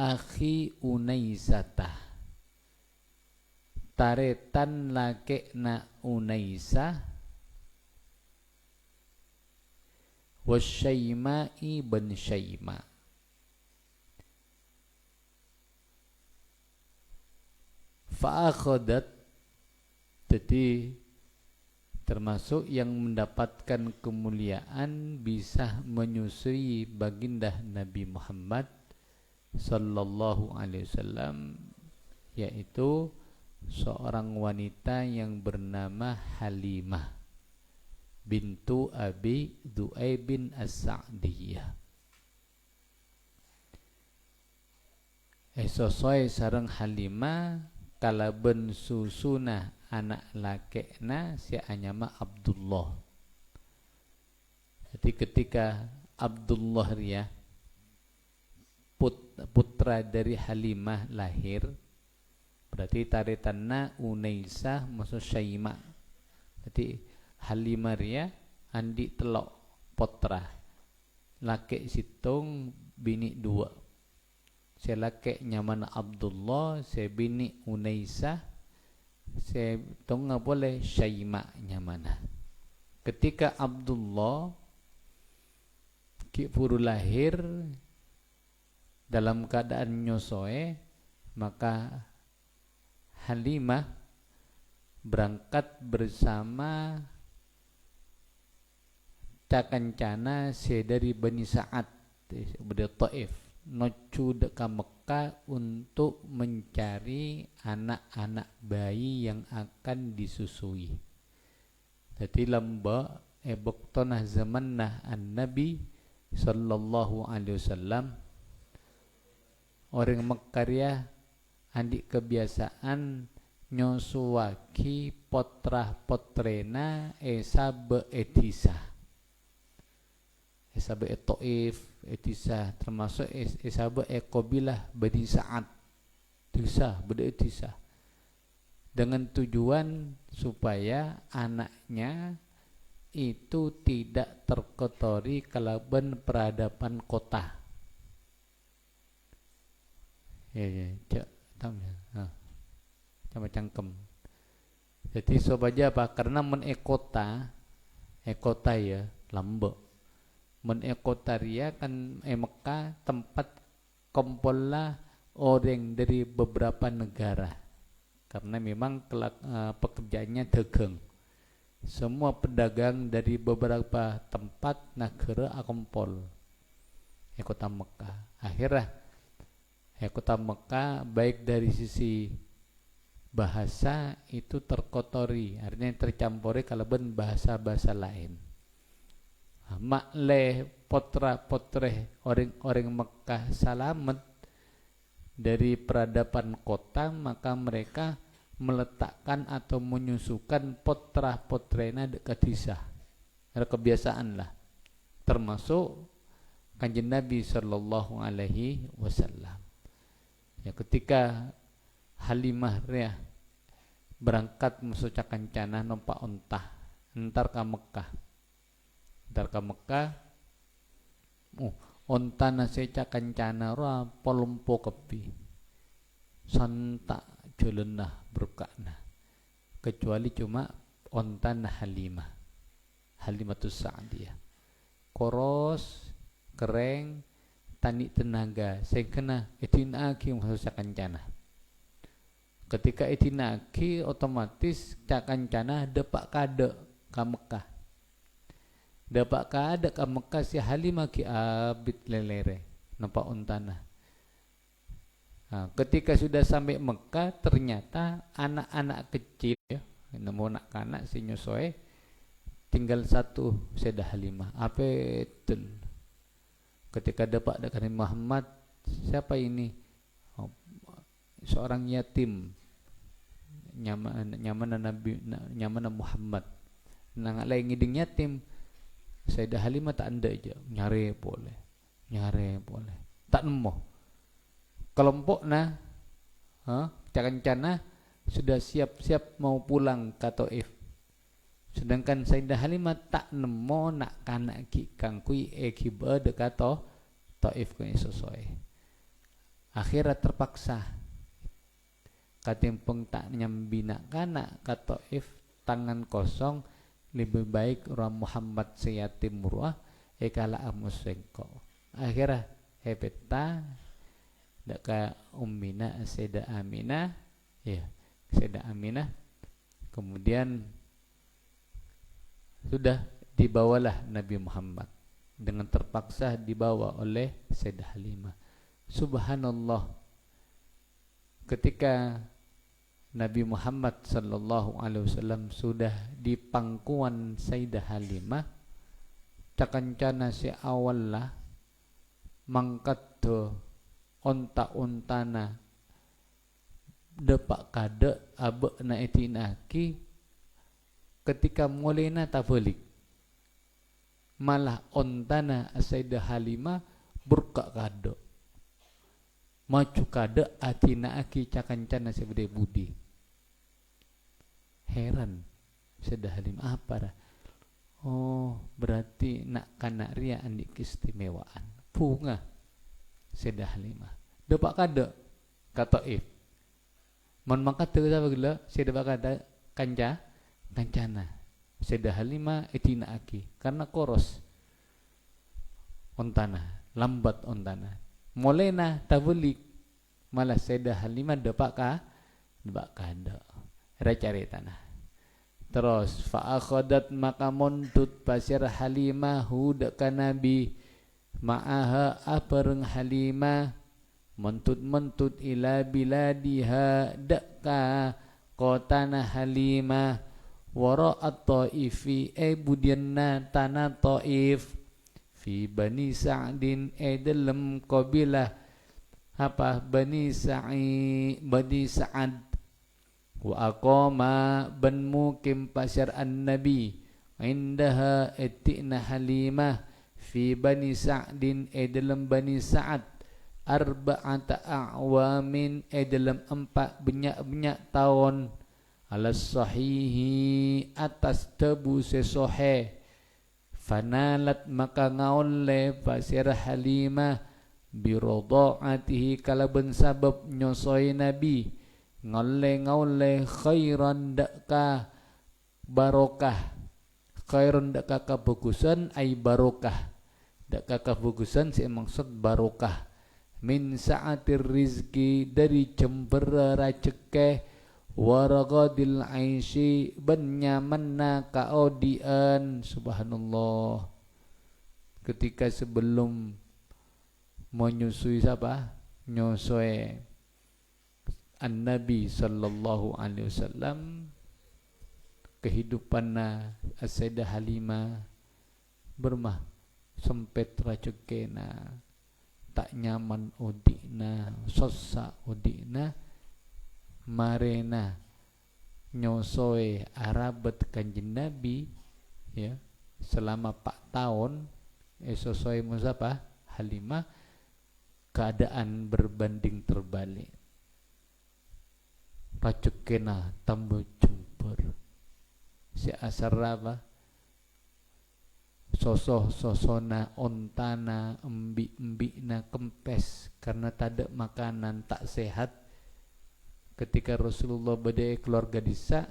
akhi Unaisatah, taretan lakekna Unaisah, wasyaima'i bin Syaima. Fa'akhadat, jadi termasuk yang mendapatkan kemuliaan bisa menyusui baginda Nabi Muhammad sallallahu alaihi wasallam, yaitu seorang wanita yang bernama Halimah bintu Abi Du'aibin As-Sa'diyah. Sesuai sareng Halimah kalaben susuna anak lakekna si anyama Abdullah. Jadi ketika Abdullah ria putra dari Halimah lahir, berarti taretanna Unaisah maksud Syaima. Jadi Halimah ria andi telok putra, laki situng bini dua. Saya laki nyaman Abdullah, saya bini Unaisah, saya tunggu boleh Syaima nyamana. Ketika Abdullah kipuru lahir dalam keadaan nyosoe, maka Halimah berangkat bersama cakancana dari Bani Sa'ad dari Taif nocu ke Mekah untuk mencari anak-anak bayi yang akan disusui. Jadi lamba eboktonah zamannah an-Nabi sallallahu alaihi wasallam, orang Mekah ya andi kebiasaan nyosuaki potrah potrena esabe etisa. Esabe Taif etisa termasuk esabe ekobilah Bani Sa'ad tisah beda etisa, dengan tujuan supaya anaknya itu tidak terkotori kalaban peradaban kota. Ya cak tam ya. Sama cangkem. Jadi sobaja apa? Karena ekota ya lambek. Ekotaria kan Mekah tempat kumpullah orang dari beberapa negara, karena memang pekerjaannya dagang. Semua pedagang dari beberapa tempat negara akumpul kota Mekah. Akhirnya kota Mekah baik dari sisi bahasa itu terkotori, artinya tercampuri kalaban bahasa-bahasa lain. Makleh potra-potreh orang-orang Mekah salamet dari peradaban kota, maka mereka meletakkan atau menyusukan potrah-potrena dekat disah. Ada kebiasaan lah, termasuk Kanjeng Nabi sallallahu alaihi wasallam. Ya, ketika Halimah ria berangkat masuk cakancana numpak ontah entar ke Mekah. Onta naseca kancana ra polompo kepi santak jolenah berkakna, kecuali cuma onta Halimatus Sa'diyah koros kereng tani tenaga saya kena etinaki masuk kancana. Ketika etinaki otomatis cakancana depak kade ke Mekah. Dapat kada ke Mekah si Halimah ki abid lelere nampak untana. Nah, ketika sudah sampai Mekah ternyata anak-anak kecil ya, nemu anak-anak si nyosoe tinggal satu Sayyidah Halimah. Apa itu? Ketika dapat dengan Muhammad, siapa ini? Oh, seorang yatim. Nyaman Nabi, nyaman Muhammad. Nang lain ngiding yatim. Sayyidah Halimah tak anda aja nyare boleh tak nemu kelompok nah cakancana sudah siap-siap mau pulang ke Taif, sedangkan Sayyidah Halimah tak nemu nak kanak ki kangkui dekat Taif ke sesuai. Akhirnya terpaksa katimpeng tak nyambina kana ka Taif tangan kosong, lebih baik orang Muhammad seyatim murah ekala amusengko. Akhirnya hepeta daka ummina Sayyidah Aminah, ya Sayyidah Aminah, kemudian sudah dibawalah Nabi Muhammad, dengan terpaksa dibawa oleh Sayyidah Halimah. Subhanallah, ketika Nabi Muhammad sallallahu alaihi wasallam sudah di pangkuan Sayyidah Halimah, cakancana si awal lah mangkat do onta-ontana depak kade abe na etinaki, ketika mulena tabelik malah ontana Sayyidah Halimah burka kade maju kade atina aki cakancana sebede budi. Heran Sayyidah Halimah, apa dah? Oh, berarti nak kanak ria andik keistimewaan punga Sayyidah Halimah depak kade kata if mon mangkat tu sabagla Sayyidah kade kancana Sayyidah Halimah etina aki karena koros ontana, lambat ontana, molena tabelik malah Sayyidah Halimah depak kade recari tanah. Terus fa'akhadat maka montut pasir Halimah hudak ka Nabi ma'aha apareng Halimah montut ila biladiha dakka kotana Halimah wara'at Taifi budianna tanah Taif fi Bani Sa'din dalam qabilah apa Bani Sa'ad wa aqama ban mukim pasar an-nabi indaha etina Halimah fi Bani Sa'din dalam Bani Sa'ad arba'ata a'wamin dalam 4 banyak tahun ala sahihi atas tebu sesohe fanalat maka ngaule pasir Halimah birodo'atihi kalaban sabab nyosoi Nabi ngaule khairan dakka barokah, khairan dakka kabagusan ay barokah, dakka kabagusan si maksud barokah min sa'atir rizki dari cembera rajeke waragadil aishi ban nyamanna kaodian. Subhanallah, ketika sebelum menyusui siapa nyosoi An-Nabi sallallahu alaihi wasallam, kehidupanna Sayyidah Halimah bermah sempet racekena tak nyaman odina sosa odina marena nyosoe arabat kanjeng Nabi ya selama 4 tahun sosoe musapa Halimah, keadaan berbanding terbalik. Racekena tambah jempur si asar apa sosona ontana embi-embina kempes karena tak ada makanan tak sehat. Ketika Rasulullah badai keluarga disa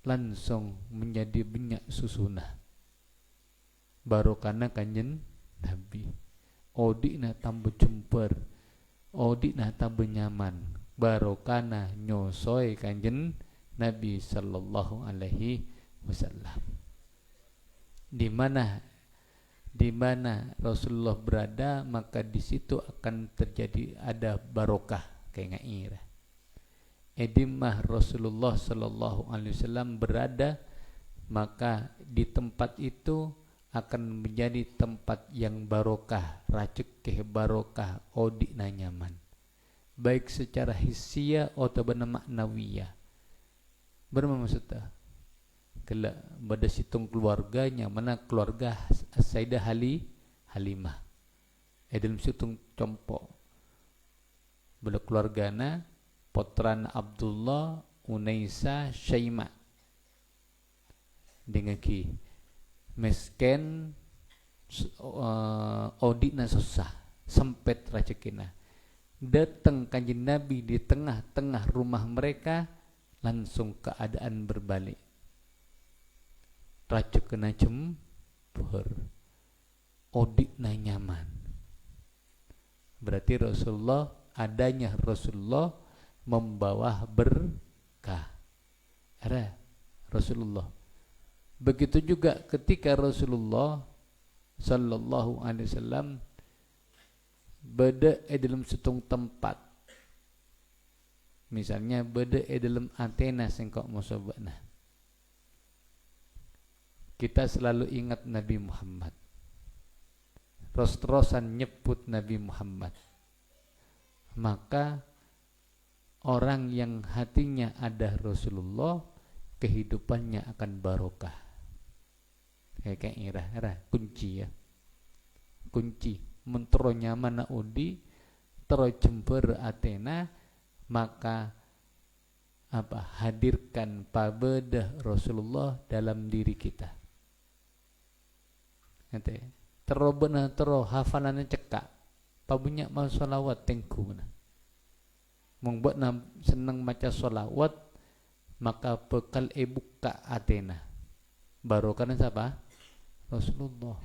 langsung menjadi banyak susuna barokana kanjen Nabi odina tambah jempur odina tambah nyaman barokana nyosoi kanjen Nabi sallallahu alaihi wasallam. Di mana Rasulullah berada maka di situ akan terjadi ada barokah kayak ngaira. Edimah Rasulullah sallallahu alaihi wasallam berada maka di tempat itu akan menjadi tempat yang barokah, racekeh barokah, odina nyaman. Baik secara hisia atau maknawiyah. Bermaksudnya kala pada situng keluarganya mana keluarga Sayyidah Halimah dalam situng compok pada keluargana potran Abdullah Unaisa Syaima dengan ki mesken odina susah sempet racekina datang kanjeng Nabi di tengah-tengah rumah mereka, langsung keadaan berbalik. Rajuk kena jempur, odik na nyaman. Berarti adanya Rasulullah membawa berkah. Ada Rasulullah. Begitu juga ketika Rasulullah sallallahu alaihi wasallam berada dalam suatu tempat, misalnya berada dalam Athena sengkok musobana, kita selalu ingat Nabi Muhammad, terus-terusan nyebut Nabi Muhammad, maka orang yang hatinya ada Rasulullah, kehidupannya akan barokah. Kayak irah kunci ya, kunci mentero nyaman na udi tero jember Athena, maka hadirkan pabedah Rasulullah dalam diri kita. Nanti tero benar tero hafalannya cekak pabunya mau sholawat tengku na membuat senang maca sholawat, maka bekal buka Athena barokahnya siapa? Rasulullah.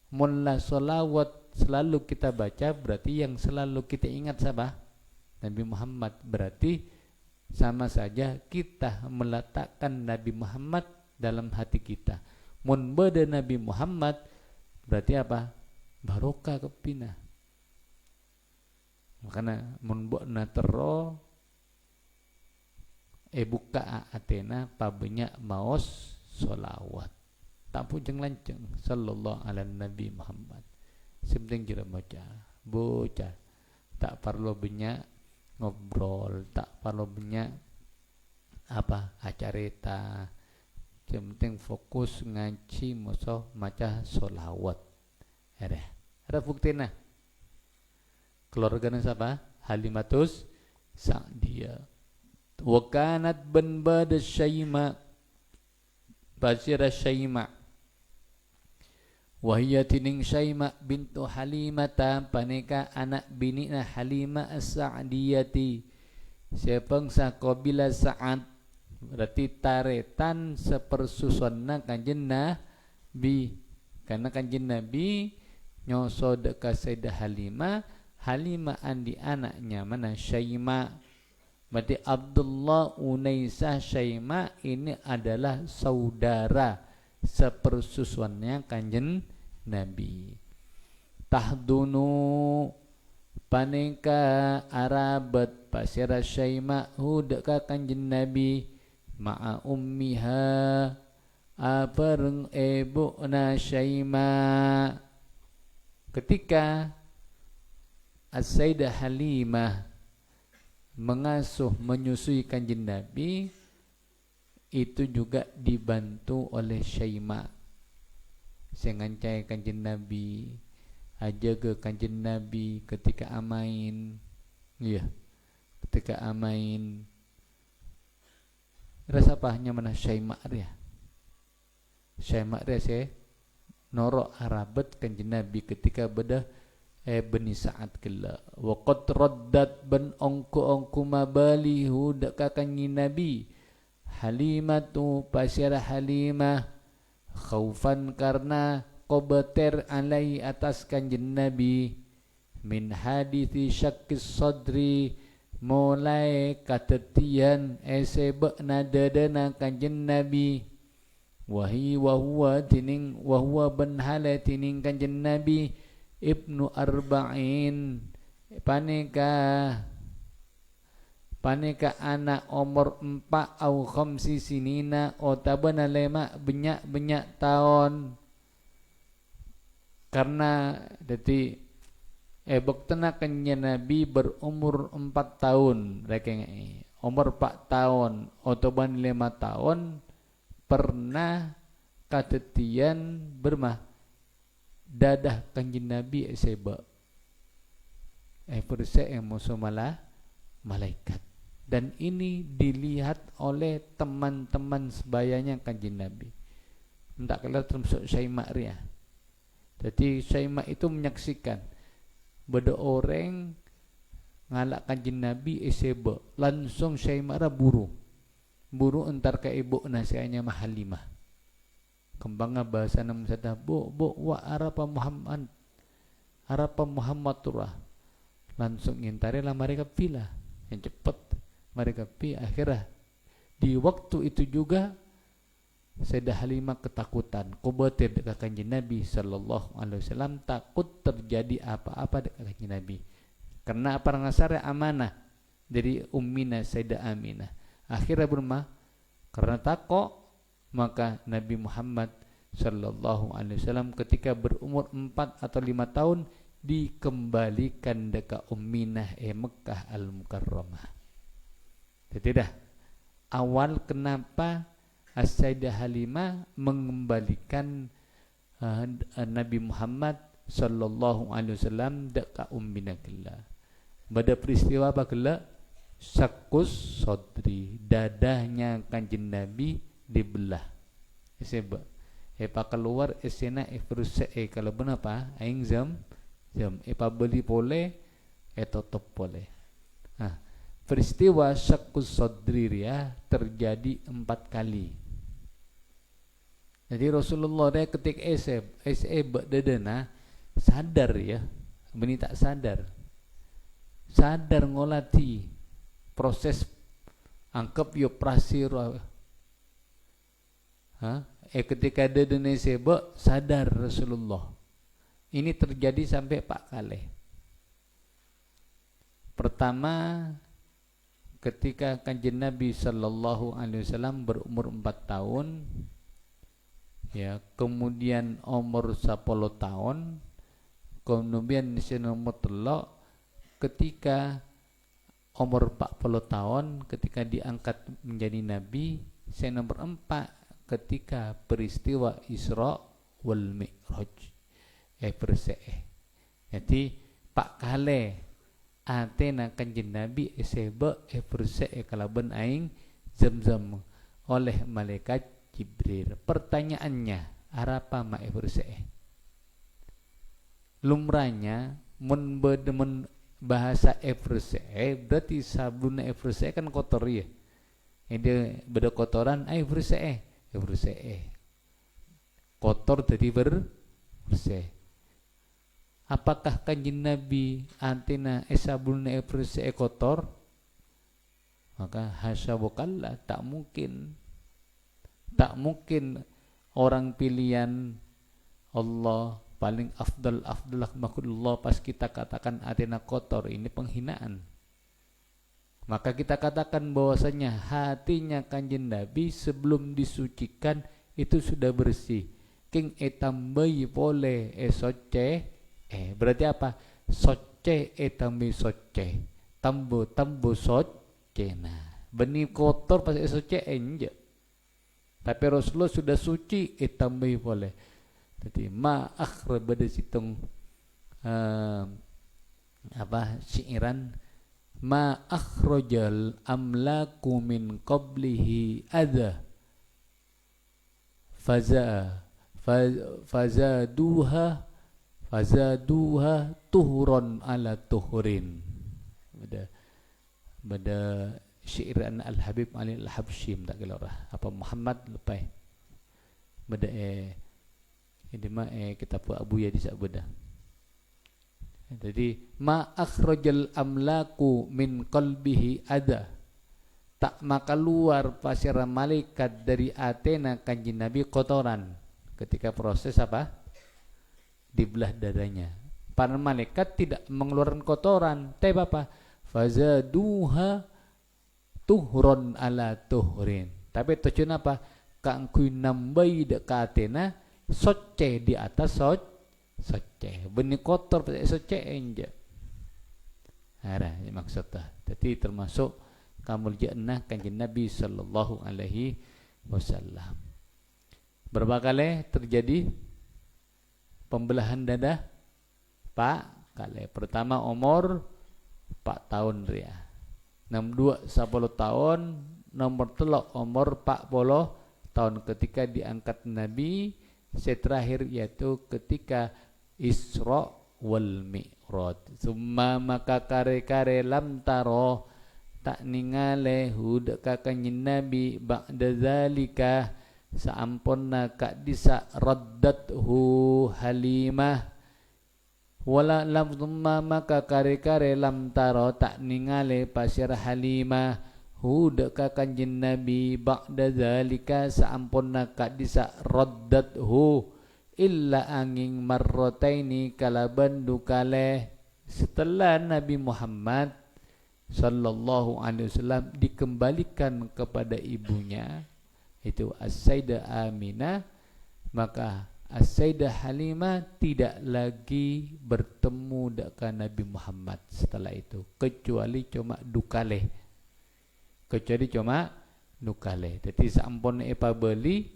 Mulai sholawat selalu kita baca, berarti yang selalu kita ingat siapa? Nabi Muhammad. Berarti sama saja kita meletakkan Nabi Muhammad dalam hati kita. Mun beda Nabi Muhammad berarti apa? Barokah kepina. Makanya mun bokna tero buka Athena pabenya maos sholawat. Tak pujeng lanceng sallallahu ala Nabi Muhammad. Sepenting kira bocah tak perlu banyak ngobrol, tak perlu banyak acarita. Yang penting fokus ngaji musuh maca sholawat. Ada buktinya. Keluarganya siapa? Halimatus Sa'diyah. Wa kanat ban bada Syayma Basira Syayma. Wahia tining Syayma bintu Halimata, paneka anak binina Halimah as-Sa'diyati, sepengsa qabila Sa'ad, berarti taretan sepersusunna kanjeng Nabi. Karena kanjeng Nabi nyosod ka Sayyidah Halimah andi anaknya mana Syayma. Berarti Abdullah Unaisah Syayma ini adalah saudara sepersusuannya kanjeng Nabi. Tahdunu paneka arabat pasira Syayma hudaka kanjeng Nabi ma'a ummiha apareng ebuna Syayma. Ketika As-Sayyidah Halimah mengasuh menyusui kanjeng Nabi, itu juga dibantu oleh Syayma. Sengancai kanjeng Nabi, ajaga kanjeng Nabi ketika amain. Iya, ketika amain. Rasa pahnya mana Syayma dia? Syayma dia saya norok arabat kanjeng Nabi ketika bedah Bani Sa'ad kala. Wa qad raddat ban ongku mabali hudaka kanjeng Nabi Halimatu pasirah Halimah khaufan karena kobeter alai atas kanjeng Nabi min hadithi syakkis sadri mulai katetian esebekna dadana kanjeng Nabi wahuwa ben hala tining kanjeng Nabi ibnu arba'in paneka anak umur 4 au khamsi sinina otabana lema banyak tahun. Karena jadi bektena kanjeng Nabi berumur 4 tahun rekeng umur 4 tahun otaban 5 tahun pernah kadetian bermah dadah kanjeng Nabi seba perse musuh malaikat. Dan ini dilihat oleh teman-teman sebayanya kanjeng Nabi. Hendak kala termasuk Syayma ria. Jadi Syayma itu menyaksikan beda orang ngalak kanjeng Nabi iseba langsung saya marah buru entar ke ibu nasihatnya Halimah kembangnya bahasa nam sada bu wa arapa Muhammad turah langsung ngintari lah mereka pilih yang cepat mereka pilih akhirnya di waktu itu juga Sayyidah Halimah ketakutan kubatir dekat kanjeng Nabi sallallahu alaihi wasallam takut terjadi apa-apa dekat kanjeng Nabi karena apa ngasar amanah dari ummina Sayyidah Aminah akhirnya bermah karena takut maka Nabi Muhammad sallallahu alaihi wasallam ketika berumur 4 atau 5 tahun dikembalikan dekat Umminah Mekah Al-Mukarramah. Jadi dah awal kenapa Sayyidah Halimah mengembalikan Nabi Muhammad sallallahu alaihi wasallam dekat Umminah kelak. Pada peristiwa apa kelak? Sakus sodri, dadahnya kanjeng Nabi dibelah. Sebab pak keluar esena efruse kalau benar apa? Aing jam pa beli boleh tutup boleh. Nah, peristiwa sakus sodri ya terjadi 4 kali. Jadi Rasulullah dia ketika dadana sadar ya, beni tak sadar ngolati proses angkep yo prasira ketika dadana seba sadar Rasulullah ini terjadi sampai 4 kali. Pertama ketika kanjeng Nabi sallallahu alaihi wasallam berumur 4 tahun ya kemudian umur 10 tahun kemudian nomor telok ketika umur 40 tahun ketika diangkat menjadi nabi nomor 4 ketika peristiwa Isra wal Mi'raj jadi pak kale atena kanjeng nabi sebe kalaban aing zam-zam oleh malaikat Jibril. Pertanyaannya arapa ma lumrahnya mun bahasa berarti sabun kan kotor ya. Ini beda kotoran kotor jadi bersih. Apakah kanjeng Nabi antina sabun kotor? Maka hasyabukalla tak mungkin orang pilihan Allah paling afdal makhluk pas kita katakan atina kotor ini penghinaan. Maka kita katakan bahwasanya hatinya kanjeng Nabi sebelum disucikan itu sudah bersih. King etambai boleh soce berarti apa? Soce etambai soce tambo soce nah benih kotor pas soce enje. Tapi Rasulullah sudah suci etambai boleh. Jadi ma akhraj pada situng syiiran ma akhrajal amlaku min qablihi adha fazaduha tuhron ala tuhrin. Bada syiiran Al-Habib Ali Al-Habsyi tak kelorah apa Muhammad lepai bada ini mah kitab Abu Yadi sabda. Jadi ma akhrajal amlaku min qalbihi ada tak maka luar pasir malaikat dari Athena kanjeng Nabi kotoran ketika proses apa dibelah dadanya. Para malaikat tidak mengeluarkan kotoran, tapi apa? Fazaduha tuhron ala tuhrin. Tapi tujuan apa? Kangkui nambai dekat Athena soce di atas soce benih kotor pada soce enja ada maksudnya. Jadi termasuk kamul jannah kanjeng Nabi sallallahu alaihi wasallam. Berapa kali terjadi pembelahan dada? Pak kali. Pertama umur 4 tahun ria. Nomor 2 10 tahun, nomor 3 umur 40 tahun ketika diangkat Nabi. Terakhir yaitu ketika Isra wal mi'raj. Summa maka kare-kare lam taro tak ningale hud ka kanjing Nabi ba'da zalika saamponna kak disa raddathu Halimah wala lam summa maka kare-kare lam taro tak ningale pasir Halimah hud ka kanjing Nabi ba'da zalika saamponna kak disa raddathu illa angin marrotaini kalaban dukale. Setelah Nabi Muhammad sallallahu alaihi wasallam dikembalikan kepada ibunya itu As-Sayyidah Aminah, maka As-Sayyidah Halimah tidak lagi bertemu dengan Nabi Muhammad setelah itu kecuali cuma dukale. Jadi sampun epa beli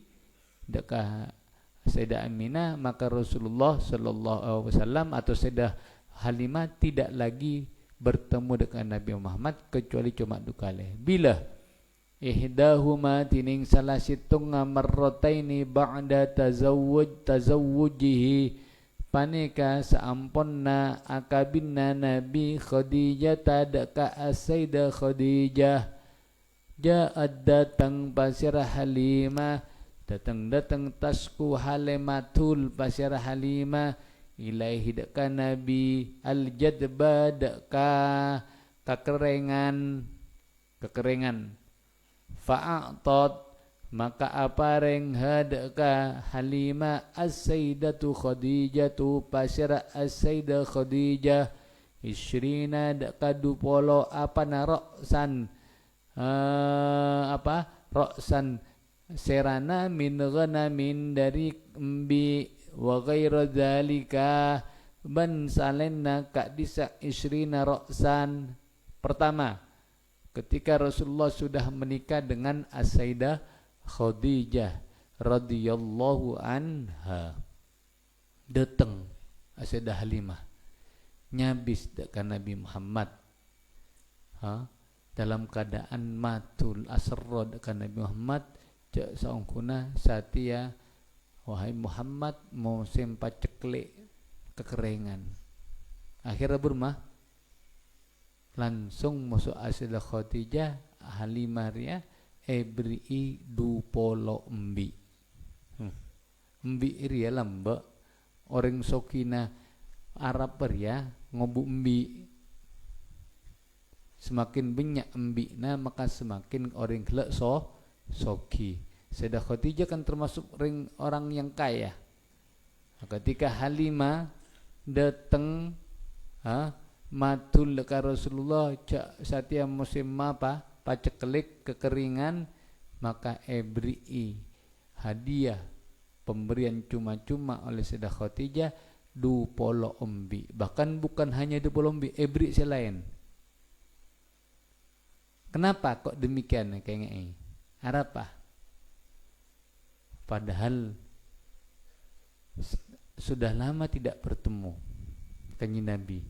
dekat Sayyidah Aminah, maka Rasulullah sallallahu alaihi wasallam atau Sayyidah Halimah tidak lagi bertemu dengan Nabi Muhammad kecuali cuma dukale. Bila ihdahuma tining salah situng marrataini ba'da tazawwujihi panika saamponna akabinna Nabi Khadijah tadaka As-Sayyidah Khadijah ja'ad datang pasir Halimah datang tasku Halimatul pasir Halimah ilaihi deka Nabi al-jadba deka kekerengan fa'atot maka apareng hadaka Halimah as-sayyidatu Khadijatu pasira as-sayyidah Khadijah isyrina deka dupolo apa naroksan roksan serana min ghanamin dari embi wa ghairu dzalika ban salenna kak disa isrina ra'san. Pertama, ketika Rasulullah sudah menikah dengan As-Sayyidah Khadijah radhiyallahu anha, datang As-Sayyidah Halimah nyabis dekat Nabi Muhammad dalam keadaan matul asra dekat Nabi Muhammad cak saungkuna satia wahai Muhammad mau sempat ceklik kekeringan. Akhirnya bermah langsung masuk As-Sayyidah Khadijah Halimah ya ebri du polo embi ria lamba orang sokina Arab ya ngobu embi semakin banyak embi nah maka semakin orang gelak soki. Sayyidah Khadijah kan termasuk orang yang kaya. Ketika Halimah datang matul dekat Rasulullah satia musim paceklik kekeringan, maka ebri hadiah pemberian cuma-cuma oleh Sayyidah Khadijah du polo ombi. Bahkan bukan hanya du polo ombi, ebri selain. Kenapa kok demikian kayaknya? Apa? Padahal sudah lama tidak bertemu kanjeng Nabi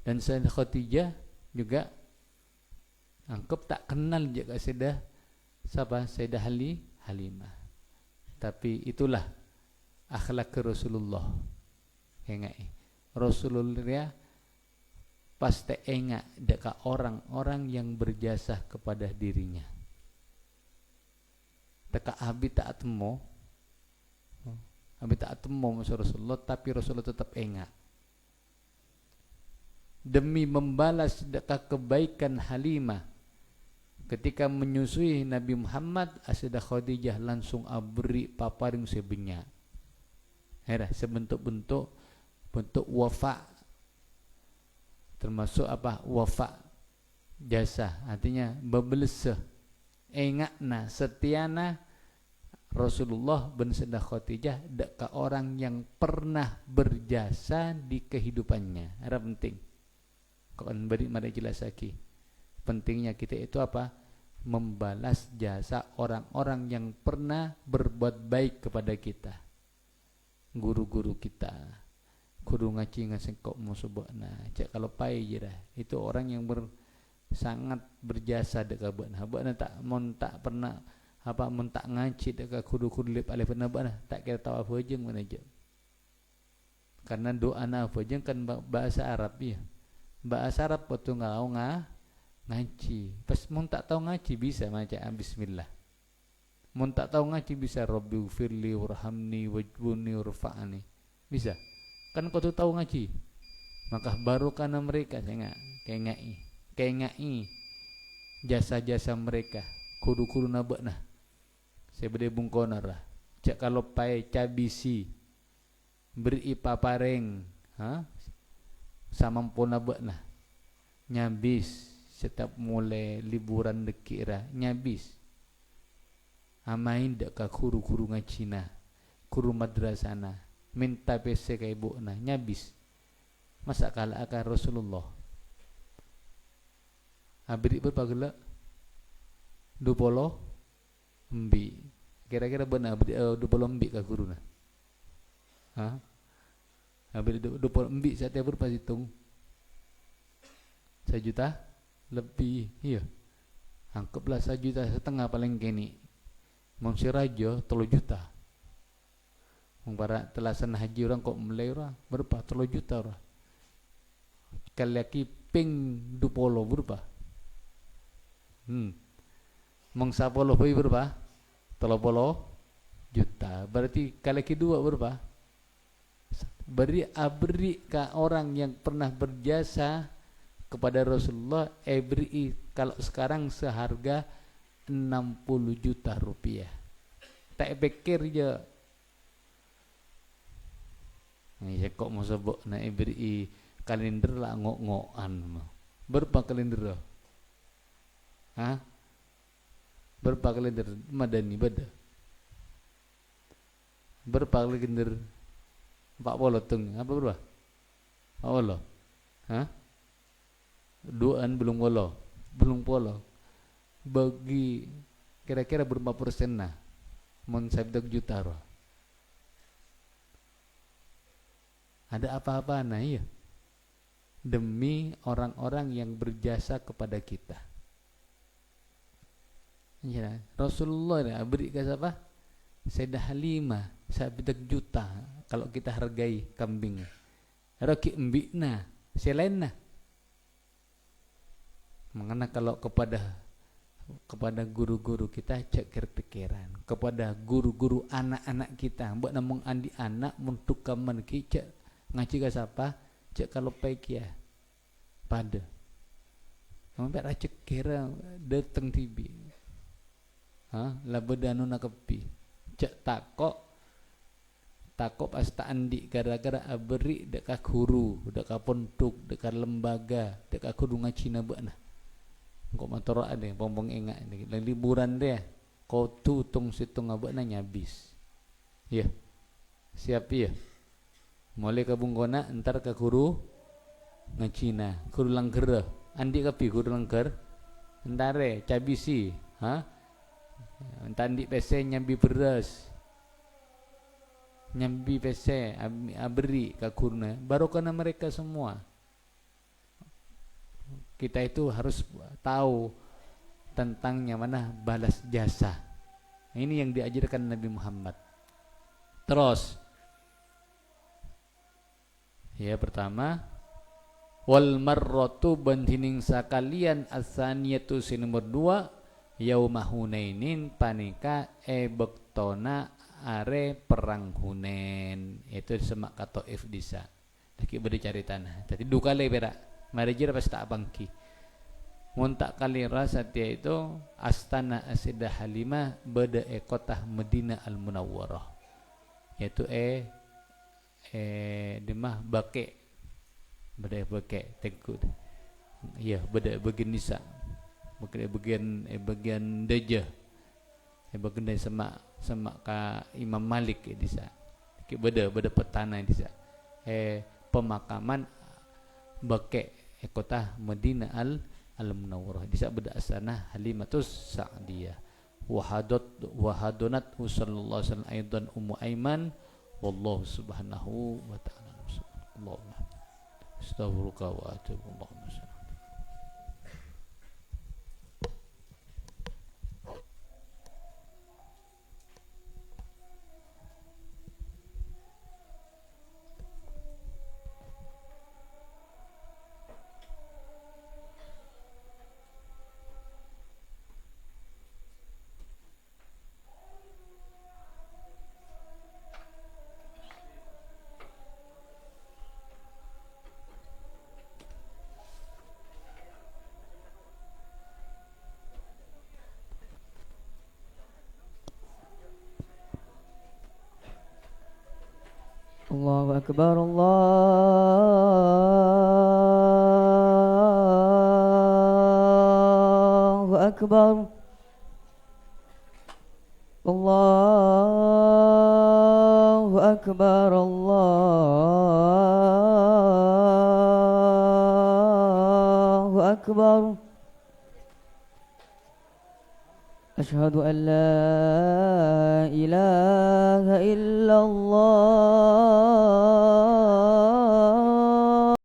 dan Sayyidah Khadijah juga anggap tak kenal juga Sayyidah Halimah. Tapi itulah akhlak Rasulullah. Rasulullah pasti ingat dekat orang-orang yang berjasa kepada dirinya. Teka abi tak temu Rasulullah, tapi Rasulullah tetap ingat demi membalas dekat kebaikan Halimah ketika menyusui Nabi Muhammad. As-Sayyidah Khadijah langsung abri paparing sebenyak sebentuk-bentuk wafa, termasuk wafa jasa, artinya babeleseh ingatna setiana Rasulullah bin Sayyidah Khadijah dekat orang yang pernah berjasa di kehidupannya. Ada penting. Kau beri mari jelas lagi. Pentingnya kita itu membalas jasa orang-orang yang pernah berbuat baik kepada kita. Guru-guru kita. Kudu ngaci ngasengkok musubakna. Cak kalau pai je dah. Itu orang yang sangat berjasa dekat buatna tak pernah mentak ngaji dekat kudu lip alif nabana tak kira tahu apa aja mana aja. Karena doa nafajeng kan bahasa Arab ya. Bahasa Arab waktu ngaji. Pas mun tak tahu ngaji bisa maca bismillah. Mun tak tahu ngaji bisa Rabbighfirli warhamni wajbuni warfa'ni. Bisa. Kan kau tahu ngaji. Maka baru karena mereka saya kengai jasa-jasa mereka kudu nabakna. Saya bede bungkona lah. Cak kalau pai cabisi beri papareng, samampuna bakna. Nyabis setiap mulai liburan dekira nyabis. Amain dak ka kuru ngacina, kuru madrasana, minta PC ka ibuna nyabis. Masa kala akan Rasulullah. Abri berpagela 20 embi. Kira-kira benar abri 20 embi ka guruna. Abri 20 embi setiap berapa hitung? 1 juta lebih. Iya. Anggaplah 1,5 juta paling kini. Mun si rajo 3 juta. Mun para telasan haji orang kok mulai orang berapa 3 juta orang. Kaliaki ping 20 berapa? Mangsa polo pai berapa? 30 juta. Berarti kaliaki 2 berapa? Beri abri ke orang yang pernah berjasa kepada Rasulullah, beri kalau sekarang seharga 60 juta rupiah. Tak pikir je. Ya kok mau sebut na beri kalender lah ngok-ngokan. Berapa kalender? Berapa kalender madani beda? Berapa kalender? 40 tung. Apa berapa? 40. Duaan belum polo. Bagi kira-kira berapa persen nah? Mun 1 juta roh. Ada apa-apa nah iya. Demi orang-orang yang berjasa kepada kita. Ya, Rasulullah ya beri ke siapa? Sayyidah Halimah 1 juta kalau kita hargai kambing. Roki embikna, selainna. Mengena kalau kepada guru-guru kita cekir pikiran, kepada guru-guru anak-anak kita, mbak namung andi anak untuk kaman ki cek ngaji ka siapa? Cek kalau paik ya. Pada. Sampai racek kira datang tibi. Labedanu nakepi. Cek takok pas tak andi gara-gara aberi dekat guru, dekat pondok, dekat lembaga, dekat kudu ngaji na bakna. Kok motor ada pompong enggak ini liburan deh kau tutung situng abak nanya habis ya siap ya mulai ke bungkona entar ke guru ngacina guru langger andi kapi guru langger entare cabisi entar andi pc nyambi beras nyambi pc abri ke guruna baru kena mereka semua. Kita itu harus tahu tentangnya mana balas jasa. Ini yang diajarkan Nabi Muhammad. Terus ya pertama wal marratu bantining sakalian asaniyatu nomor 2 yauma Hunainin panika bektona are perang Hunain. Itu semak katoif disa. Lagi beri cari tanah. Jadi duka le berak. Marejir pas tak bangki. Muntak kali rasa dia itu Astana Sayyidah Halimah beda kota Madinah Al-Munawwarah. Yaitu dimah bake. Beda bake tengkut. Iya, beda bagian nisa. Bagian dajah. Bagian semak ka Imam Malik disa. Beda petana disa. Pemakaman bake kota Madinah Al-Munawwarah disa beda asana Halimatus Sa'diyah wahadonat sallallahu alaihi wasallam aidan Ummu Aiman wallahu subhanahu wa ta'ala Allahumma astaghfiruka wa atubu ilaik. أكبر الله أكبر الله أكبر الله أكبر أشهد أن لا إله إلا الله